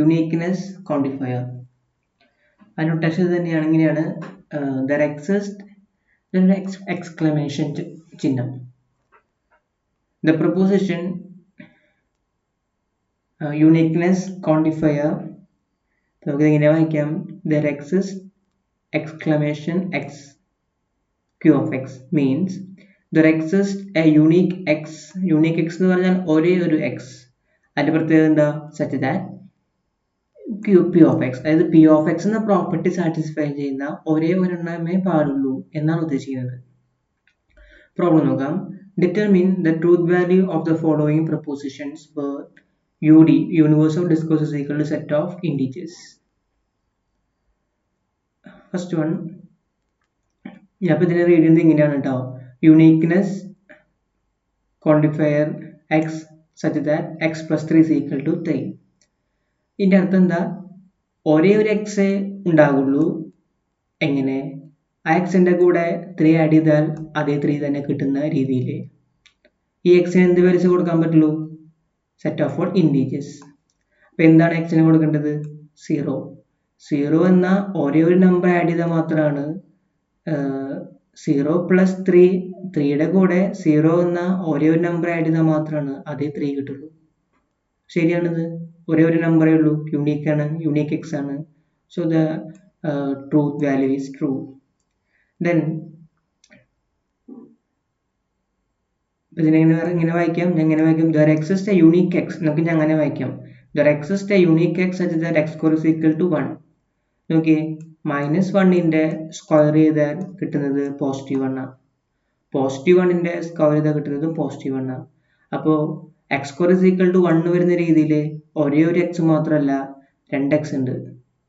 uniqueness quantifier. ആ notation തന്നെയാണ് ഇങ്ങനെയാണ്. there exists then exclamation ചിഹ്നം. The proposition uniqueness quantifier നമുക്ക് ഇങ്ങനെ വായിക്കാം. there exists exclamation x q of x means there exists a unique x എന്ന് പറഞ്ഞാൽ ഒരേ ഒരു x. അതിന്റെ പ്രത്യേകത എന്താ? such that p of x, അതായത് p of x എന്ന പ്രോപ്പർട്ടി സാറ്റിസ്ഫൈ ചെയ്യുന്ന ഒരേ ഒരെണ്ണമേ പാടുള്ളൂ എന്നാണ് ഉദ്ദേശിക്കുന്നത്. പ്രോബ്ലം നോക്കാം. determine the truth value of the following propositions where UD, universal discourse, is equal to set of integers. First one, ഞാൻ ഇപ്പോൾ ഇതിനെ റീഡ് ചെയ്യുന്നത് ഇങ്ങനെയാണ് കേട്ടോ. Uniqueness quantifier x such that x plus 3 is equal to 3. ഇതിൻ്റെ അർത്ഥം എന്താ? ഒരേ ഒരു എക്സ് ഉണ്ടാകുള്ളൂ. എങ്ങനെ? ആ എക്സിൻ്റെ കൂടെ 3 ആഡ് ചെയ്താൽ അതേ 3 തന്നെ കിട്ടുന്ന രീതിയിൽ ഈ എക്സിന് എന്ത് വരച്ച് കൊടുക്കാൻ പറ്റുള്ളൂ? Set of all integers. അപ്പോൾ എന്താണ് എക്സിന് കൊടുക്കേണ്ടത്? 0. 0 എന്ന ഒരേ ഒരു നമ്പർ ആഡ് ചെയ്താൽ മാത്രമാണ് 0 പ്ലസ് 3, 3യുടെ കൂടെ 0 എന്ന ഒരേ ഒരു നമ്പർ ആഡ് ചെയ്താൽ മാത്രമാണ് അതേ 3 കിട്ടുള്ളൂ. ശരിയാണിത്. ഒരേ ഒരു നമ്പറേ ഉള്ളൂ. യൂണീക്ക് എക്സ് ആണ്. So the truth value is true. Then ഇങ്ങനെ വായിക്കാം. ഞാൻ ഇങ്ങനെ വായിക്കാം. there exists a unique x. നമുക്ക് ഞാൻ അങ്ങനെ വായിക്കാം. there exists a unique x such that x square is equal to 1. നോക്കിയേ, -1ന്റെ സ്ക്വയർ ചെയ്താൽ കിട്ടുന്നത് +1 ആണ്. +1ന്റെ സ്ക്വയർ ചെയ്താൽ കിട്ടുന്നത് +1 ആണ്. അപ്പോൾ x square is equal to 1 വരുന്ന രീതിയിൽ ഒരേ ഒരു എക്സ് മാത്രമല്ല 2 എക്സ് ഉണ്ട്,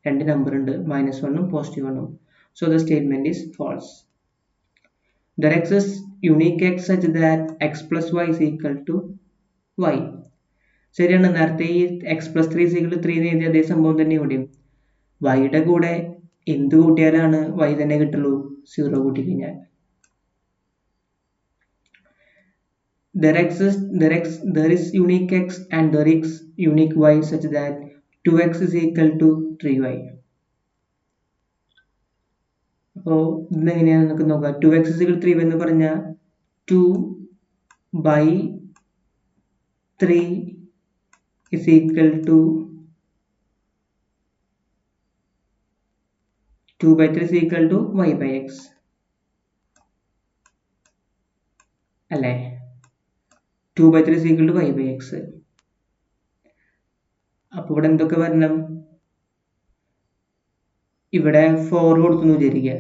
2 നമ്പർ ഉണ്ട്, -1ഉം +1ഉം. So the statement is false. there exists unique x such that x plus y is equal to y. ശരിയാണ്. നേരത്തെ ഈ x plus 3 is equal to 3 എന്ന് എഴുതിയ അതേ സംഭവം തന്നെ ഇവിടെയും. വൈയുടെ കൂടെ എന്ത് കൂട്ടിയാലാണ് y തന്നെ കിട്ടുള്ളൂ? 0 കൂട്ടിക്കഴിഞ്ഞാൽ. there is unique x and there is unique y such that 2x is equal to 3y. അപ്പോൾ ഇതെങ്ങനെയാണ് നമുക്ക് നോക്കാം. 2x is equal to 3y എന്ന് പറഞ്ഞാൽ 2/3 is equal to 2/3 is equal to y by x അല്ലേ? 2/3 is equal to y by x. അപ്പോൾ ഇവിടെ എന്തൊക്കെ വരണം? ഇവിടെ 4 കൊടുത്തു വിചാരിക്കുക.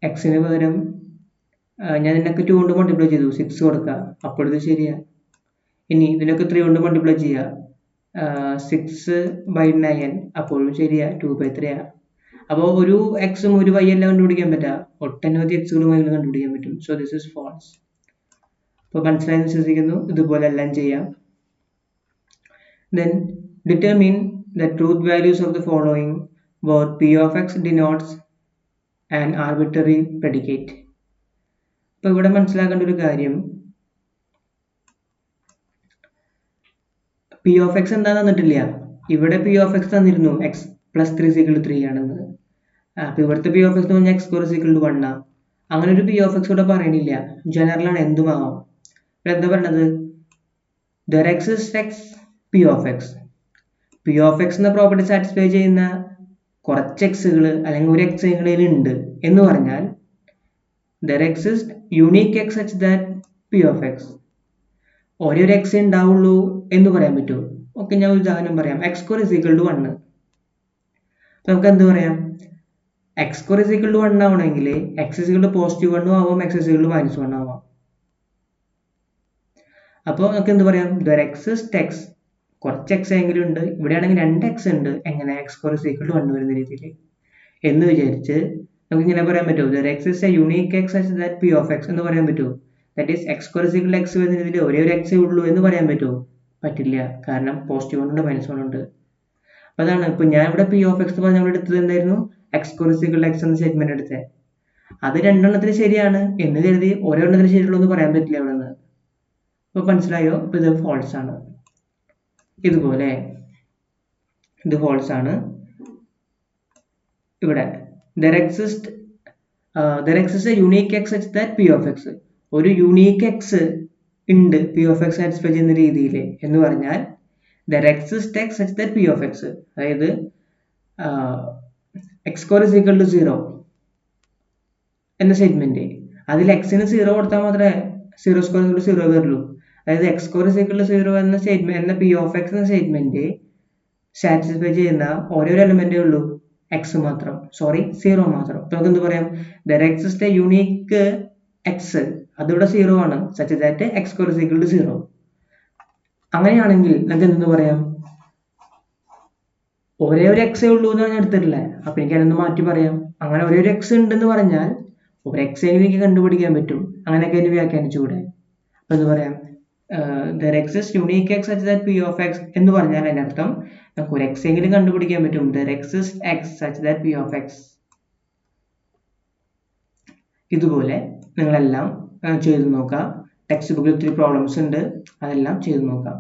എക്സിന് പകരം ഞാൻ ഇതിനൊക്കെ 2 കൊണ്ട് മൾട്ടിപ്ലൈ ചെയ്തു, 6 കൊടുക്കുക. അപ്പോൾ ഇത് ശരിയാ. ഇനി ഇതിനൊക്കെ 3 കൊണ്ട് മൾട്ടിപ്ലൈ ചെയ്യുക, 6/9, അപ്പോഴും ശരിയാ, 2/3 ആ. അപ്പോൾ ഒരു എക്സും ഒരു വൈ എല്ലാം കണ്ടുപിടിക്കാൻ പറ്റുക, ഒട്ടനവധി എക്സുകളും വൈകളും കണ്ടുപിടിക്കാൻ പറ്റും. So this is false. അപ്പോൾ മനസ്സിലായെന്ന് വിശ്വസിക്കുന്നു. ഇതുപോലെ എല്ലാം ചെയ്യാം. Then determine the truth values of the following where p of x denotes an arbitrary predicate. അപ്പോൾ ഇവിടെ മനസ്സിലാക്കേണ്ട ഒരു കാര്യം, p of x എന്താണെന്ന് തന്നിട്ടില്ല. ഇവിടെ p of x തന്നിരുന്നു x plus 3 is equal to 3 ആണെന്ന്. അപ്പോൾ ഇവിടുത്തെ p of x എന്ന് പറഞ്ഞാൽ x square is equal to 1 ആ. അങ്ങനെ ഒരു p of x ഇവിടെ പറയണില്ല, ജനറൽ ആണ്, എന്തുമാവാം. ഇവിടെ എന്താ പറഞ്ഞത്? there exists x p of x. p of x എന്ന പ്രോപ്പർട്ടി സാറ്റിസ്ഫൈ ചെയ്യുന്ന കുറച്ച് എക്സുകൾ അല്ലെങ്കിൽ ഒരു എക്സുകളിൽ ഉണ്ട് എന്ന് പറഞ്ഞാൽ there exists unique x such that p of x. ഒരേ ഒരു എക്സ് ഉണ്ടാവുള്ളൂ എന്ന് പറയാൻ പറ്റുമോ? ഓക്കെ, ഞാൻ ഒരു ഉദാഹരണം പറയാം. x square is equal to 1. അപ്പോൾ നമുക്ക് എന്ത് പറയാം? x square is equal to 1 ആവണമെങ്കിൽ x is equal to +1 ആവാം, x is equal to -1 ആവാം. അപ്പോൾ നമുക്ക് എന്ത് പറയാം? there exists x, കുറച്ച് എക്സ് എങ്കിലും ഉണ്ട്. ഇവിടെയാണെങ്കിൽ 2 എക്സ് ഉണ്ട്. എങ്ങനെ? x square is equal to 1 വരുന്ന രീതിയിൽ എന്ന് വിചാരിച്ച് നമുക്ക് ഇങ്ങനെ പറയാൻ പറ്റുമോ? there exists a unique x such that p of x എന്ന് പറയാൻ പറ്റുമോ? that is x square is equal to x വരുന്ന രീതിയിൽ ഒരേ ഒരു എക്സേ ഉള്ളൂ എന്ന് പറയാൻ പറ്റുമോ? പറ്റില്ല. കാരണം +1 ഉണ്ട്, -1 ഉണ്ട്. അപ്പോൾ അതാണ് ഇപ്പോൾ ഞാൻ ഇവിടെ p of x എന്ന് പറഞ്ഞാൽ നമ്മൾ എടുത്തത് എന്തായിരുന്നു? x square is equal to x എന്ന സ്റ്റേറ്റ്മെന്റ് എടുത്തത്. അത് രണ്ടെണ്ണത്തിന് ശരിയാണ് എന്ന് കരുതി ഒരെണ്ണത്തിന് ശരിയുള്ളൂ എന്ന് പറയാൻ പറ്റില്ല ഇവിടെ നിന്ന്. അപ്പോൾ മനസ്സിലായോ? അപ്പോൾ ഇത് ഫോൾസ് ആണ്. ഇതുപോലെ ഇത് ഫോൾസ് ആണ്. ഇവിടെ there exists a unique x such that p of x, ഒരു യൂണീക്ക് എക്സ് ഉണ്ട് p of x സാറ്റിസ്ഫൈ ചെയ്യുന്ന രീതിയിൽ എന്ന് പറഞ്ഞാൽ there exists x such that p of x, അതായത് x square is equal to 0 എന്ന സ്റ്റേറ്റ്മെന്റ്, അതിൽ എക്സിന് 0 കൊടുത്താൽ മാത്രമേ 0 സ്ക്വയർ ഇക്വൽ ടു 0 വരുള്ളൂ. അതായത് x square is equal to 0 എന്ന സ്റ്റേറ്റ്മെന്റ് എന്ന p of x എന്ന സ്റ്റേറ്റ്മെന്റ് സാറ്റിസ്ഫൈ ചെയ്യുന്ന ഒരേ ഒരു എലമെന്റേ ഉള്ളൂ, എക്സ് മാത്രം, സോറി 0 മാത്രം. നമുക്ക് എന്ത് പറയാം? there exists a unique x, അതിവിടെ 0 ആണ്, such that x square is equal to 0. അങ്ങനെയാണെങ്കിൽ നമുക്ക് എന്തെന്ന് പറയാം? ഒരേ ഒരു എക്സേ ഉള്ളൂ എന്ന് ഞാൻ എടുത്തിട്ടില്ലേ, അപ്പൊ എനിക്ക് അതിനൊന്ന് മാറ്റി പറയാം. അങ്ങനെ ഒരേ ഒരു എക്സ് ഉണ്ടെന്ന് പറഞ്ഞാൽ ഒരു എക്സ് എനിക്ക് കണ്ടുപിടിക്കാൻ പറ്റും, അങ്ങനെയൊക്കെ അതിന് വ്യാഖ്യാനിച്ചുകൂടെ? അപ്പൊ എന്ത് പറയാം? there exists unique x such that p of x എന്ന് പറഞ്ഞാൽ അതിന്റെ അർത്ഥം നമുക്ക് ഒരു എക്സ് എങ്കിലും കണ്ടുപിടിക്കാൻ പറ്റും. there exists x such that p of x. ഇതുപോലെ നിങ്ങളെല്ലാം ചെയ്തു നോക്കാം. ടെക്സ്റ്റ് ബുക്കിൽ ഒത്തിരി പ്രോബ്ലംസ് ഉണ്ട്, അതെല്ലാം ചെയ്തു നോക്കാം.